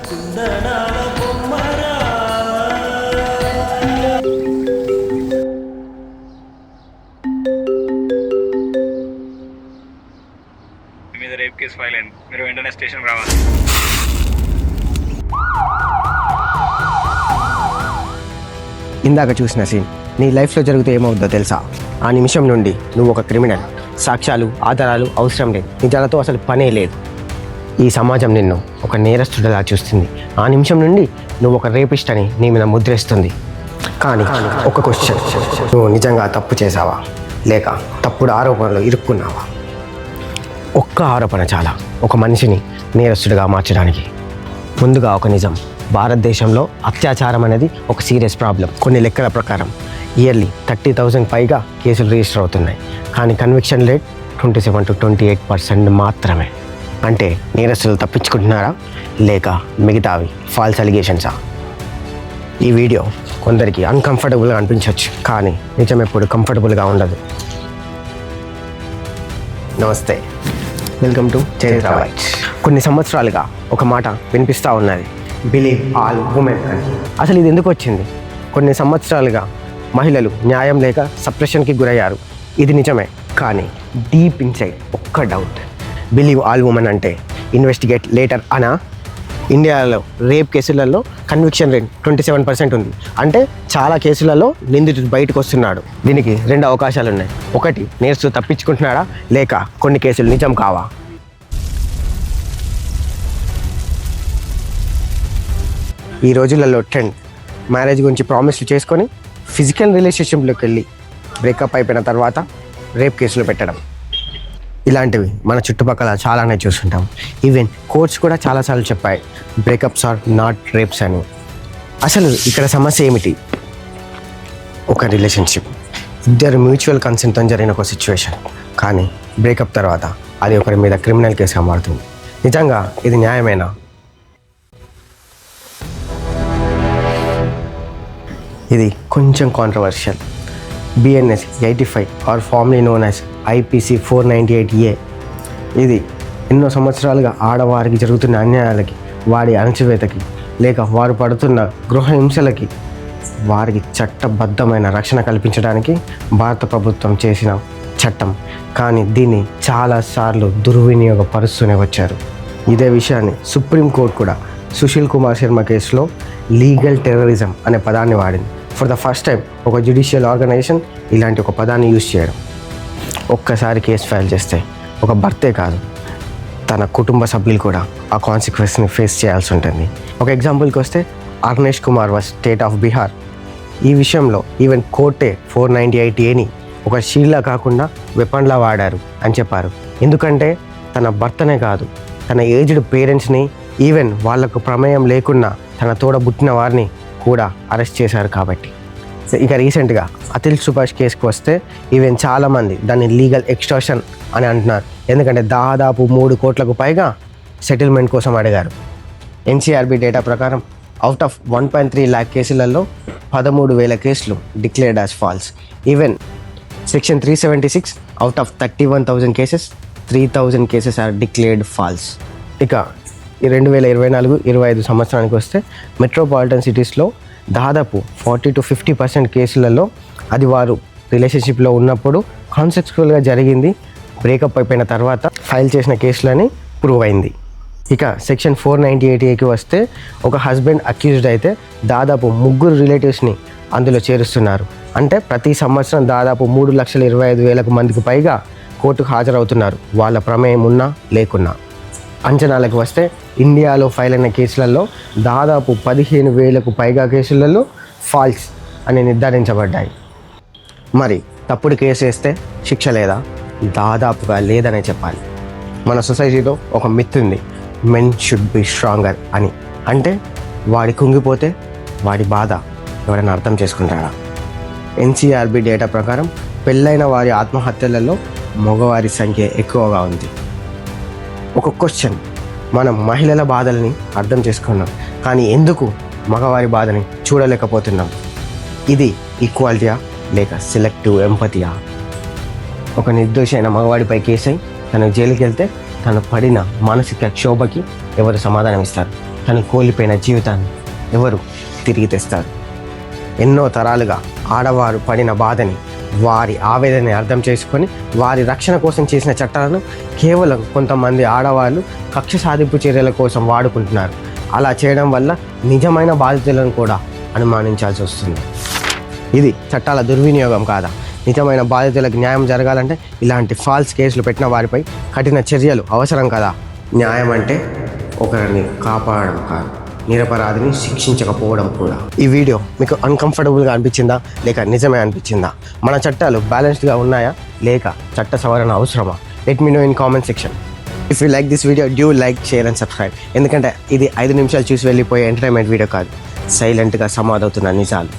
మీద rape case file అయింది, మీరు వెంటనే స్టేషన్ రావాలి. ఇందాక చూసిన సీన్ నీ లైఫ్లో జరిగితే ఏమవుద్దో తెలుసా? ఆ నిమిషం నుండి నువ్వు ఒక క్రిమినల్. సాక్ష్యాలు, ఆధారాలు అవసరం లేదు, నిజాలతో అసలు పనే లేదు. ఈ సమాజం నిన్ను ఒక నేరస్తుడిలా చూస్తుంది. ఆ నిమిషం నుండి నువ్వు ఒక రేపిస్ట్ అని నీ మీద ముద్రేస్తుంది. కానీ ఒక క్వశ్చన్, నువ్వు నిజంగా తప్పు చేసావా లేక తప్పుడు ఆరోపణలు ఇరుక్కున్నావా? ఒక్క ఆరోపణ చాలా ఒక మనిషిని నేరస్తుడిగా మార్చడానికి. ముందుగా ఒక నిజం, భారతదేశంలో అత్యాచారం అనేది ఒక సీరియస్ ప్రాబ్లం. కొన్ని లెక్కల ప్రకారం ఇయర్లీ 30,000 పైగా కేసులు రిజిస్టర్ అవుతున్నాయి. కానీ కన్విక్షన్ రేట్ 27 to 28% మాత్రమే. అంటే నేరస్తులు తప్పించుకుంటున్నారా లేక మిగతావి ఫాల్స్ అలిగేషన్సా? ఈ వీడియో కొందరికి అన్కంఫర్టబుల్గా అనిపించవచ్చు, కానీ నిజం ఎప్పుడు కంఫర్టబుల్గా ఉండదు. నమస్తే, వెల్కమ్ టు చరిత్ర బైట్స్. కొన్ని సంవత్సరాలుగా ఒక మాట వినిపిస్తూ ఉన్నది, బిలీవ్ ఆల్ ఉమెన్ అని. అసలు ఇది ఎందుకు వచ్చింది? కొన్ని సంవత్సరాలుగా మహిళలు న్యాయం లేక సప్రెషన్కి గురయ్యారు. ఇది నిజమే, కానీ డీప్ ఇన్సైడ్ ఒక్క డౌట్, బిలీవ్ ఆల్ ఉమెన్ అంటే ఇన్వెస్టిగేట్ లేటర్ అనా? ఇండియాలో రేప్ కేసులలో కన్విక్షన్ రేట్ 27% ఉంది. అంటే చాలా కేసులలో నిందితుడు బయటకు వస్తున్నాడు. దీనికి 2 అవకాశాలు ఉన్నాయి. ఒకటి, నేరస్తుడు తప్పించుకుంటున్నాడా లేక కొన్ని కేసులు నిజం కావా? ఈ రోజులలో ట్రెండ్ మ్యారేజ్ గురించి ప్రామిస్లు చేసుకొని ఫిజికల్ రిలేషన్షిప్లోకి వెళ్ళి బ్రేకప్ అయిపోయిన తర్వాత రేప్ కేసులు పెట్టడం. ఇలాంటివి మన చుట్టుపక్కల చాలానే చూస్తుంటాం. ఈవెన్ కోర్ట్స్ కూడా చాలాసార్లు చెప్పాయి, బ్రేకప్స్ ఆర్ నాట్ రేప్స్ అని. అసలు ఇక్కడ సమస్య ఏమిటి? ఒక రిలేషన్షిప్, ఇద్దరు మ్యూచువల్ కన్సెంట్తో జరిగిన ఒక సిచ్యువేషన్, కానీ బ్రేకప్ తర్వాత అది ఒకరి మీద క్రిమినల్ కేసుగా మారుతుంది. నిజంగా ఇది న్యాయమేనా? ఇది కొంచెం controversial. BNS 85 or formerly known as IPC 498A. ఇది ఎన్నో సంవత్సరాలుగా ఆడవారికి జరుగుతున్న అన్యాయాలకి, వారి అణచివేతకి లేక వారు పడుతున్న గృహహింసలకి వారికి చట్టబద్ధమైన రక్షణ కల్పించడానికి భారత ప్రభుత్వం చేసిన చట్టం. కానీ దీన్ని చాలాసార్లు దుర్వినియోగపరుస్తూనే వచ్చారు. ఇదే విషయాన్ని సుప్రీంకోర్టు కూడా సుశీల్ కుమార్ శర్మ కేసులో లీగల్ టెర్రరిజం అనే పదాన్ని వాడింది. ఫర్ ద ఫస్ట్ టైం ఒక జ్యుడిషియల్ ఆర్గనైజేషన్ ఇలాంటి ఒక పదాన్ని యూజ్ చేయడం. ఒక్కసారి కేసు ఫైల్ చేస్తే ఒక భర్తే కాదు, తన కుటుంబ సభ్యులు కూడా ఆ కాన్సిక్వెన్స్ని ఫేస్ చేయాల్సి ఉంటుంది. ఒక ఎగ్జాంపుల్కి వస్తే, Arnesh Kumar was state of Bihar. ఈ విషయంలో ఈవెన్ కోర్టే 498Aని ఒక షీల్డ్లా కాకుండా వెపన్లా వాడారు అని చెప్పారు. ఎందుకంటే తన భర్తనే కాదు, తన ఏజ్డ్ పేరెంట్స్ని, ఈవెన్ వాళ్లకు ప్రమేయం లేకున్నా తన తోడబుట్టిన వారిని కూడా అరెస్ట్ చేశారు కాబట్టి. ఇక రీసెంట్గా అతిల్ సుభాష్ కేసుకు వస్తే ఈవెన్ చాలామంది దాన్ని లీగల్ ఎక్స్టార్షన్ అని అంటున్నారు. ఎందుకంటే దాదాపు 3 కోట్లకు పైగా సెటిల్మెంట్ కోసం అడిగారు. NCRB డేటా ప్రకారం అవుట్ ఆఫ్ 1.3 lakh కేసులలో 13,000 కేసులు declared as false. Even section 376 out of 31,000 cases 3,000 cases are declared false. ఇక ఈ 2024-25 సంవత్సరానికి వస్తే మెట్రోపాలిటన్ సిటీస్లో దాదాపు 40 to 50% కేసులలో అది వారు రిలేషన్షిప్లో ఉన్నప్పుడు కాన్సెప్చువల్గా జరిగింది, బ్రేకప్ అయిపోయిన తర్వాత ఫైల్ చేసిన కేసులని ప్రూవ్ అయింది. ఇక సెక్షన్ 498Aకి వస్తే ఒక హస్బెండ్ అక్యూజ్డ్ అయితే దాదాపు 3 రిలేటివ్స్ని అందులో చేరుస్తున్నారు. అంటే ప్రతి సంవత్సరం దాదాపు 3,25,000 మందికి పైగా కోర్టుకు హాజరవుతున్నారు, వాళ్ళ ప్రమేయం ఉన్నా లేకున్నా. అంచనాలకు వస్తే ఇండియాలో ఫైల్ అయిన కేసులలో దాదాపు 15,000కు పైగా కేసులలో ఫాల్స్ అని నిర్ధారించబడ్డాయి. మరి తప్పుడు కేసు వేస్తే శిక్ష లేదా? దాదాపుగా లేదనే చెప్పాలి. మన సొసైటీలో ఒక మిత్ ఉంది, మెన్ షుడ్ బి స్ట్రాంగర్ అని. అంటే వాడి కుంగిపోతే వాడి బాధ ఎవరైనా అర్థం చేసుకుంటారా? NCRB డేటా ప్రకారం పెళ్ళైన వారి ఆత్మహత్యలలో మగవారి సంఖ్య ఎక్కువగా ఉంది. ఒక క్వశ్చన్, మనం మహిళల బాధల్ని అర్థం చేసుకున్నాం, కానీ ఎందుకు మగవారి బాధని చూడలేకపోతున్నాం? ఇది ఈక్వాలిటీయా లేక సెలెక్టివ్ ఎంపతియా? ఒక నిర్దోషి అయిన మగవాడిపై కేసు అయి తను జైలుకి వెళ్తే తను పడిన మానసిక క్షోభకి ఎవరు సమాధానం ఇస్తారు? తను కోల్పోయిన జీవితాన్ని ఎవరు తిరిగి తెస్తారు? ఎన్నో తరాలుగా ఆడవారు పడిన బాధని, వారి ఆవేదనని అర్థం చేసుకొని వారి రక్షణ కోసం చేసిన చట్టాలను కేవలం కొంతమంది ఆడవాళ్ళు కక్ష సాధింపు చర్యల కోసం వాడుకుంటున్నారు. అలా చేయడం వల్ల నిజమైన బాధితులను కూడా అనుమానించాల్సి వస్తుంది. ఇది చట్టాల దుర్వినియోగం కాదా? నిజమైన బాధితులకు న్యాయం జరగాలంటే ఇలాంటి ఫాల్స్ కేసులు పెట్టిన వారిపై కఠిన చర్యలు అవసరం కదా. న్యాయం అంటే ఒకరిని కాపాడడం కాదు, నిరపరాధిని శిక్షించకపోవడం కూడా. ఈ వీడియో మీకు అన్కంఫర్టబుల్గా అనిపించిందా లేక నిజమే అనిపించిందా? మన చట్టాలు బ్యాలెన్స్డ్గా ఉన్నాయా లేక చట్ట సవరణ అవసరమా? Let me know in comment section. If you like this video, do like, share and subscribe. ఎందుకంటే ఇది 5 నిమిషాలు చూసి వెళ్ళిపోయే ఎంటర్టైన్మెంట్ వీడియో కాదు, సైలెంట్గా సమాధవుతున్న నిజాలు.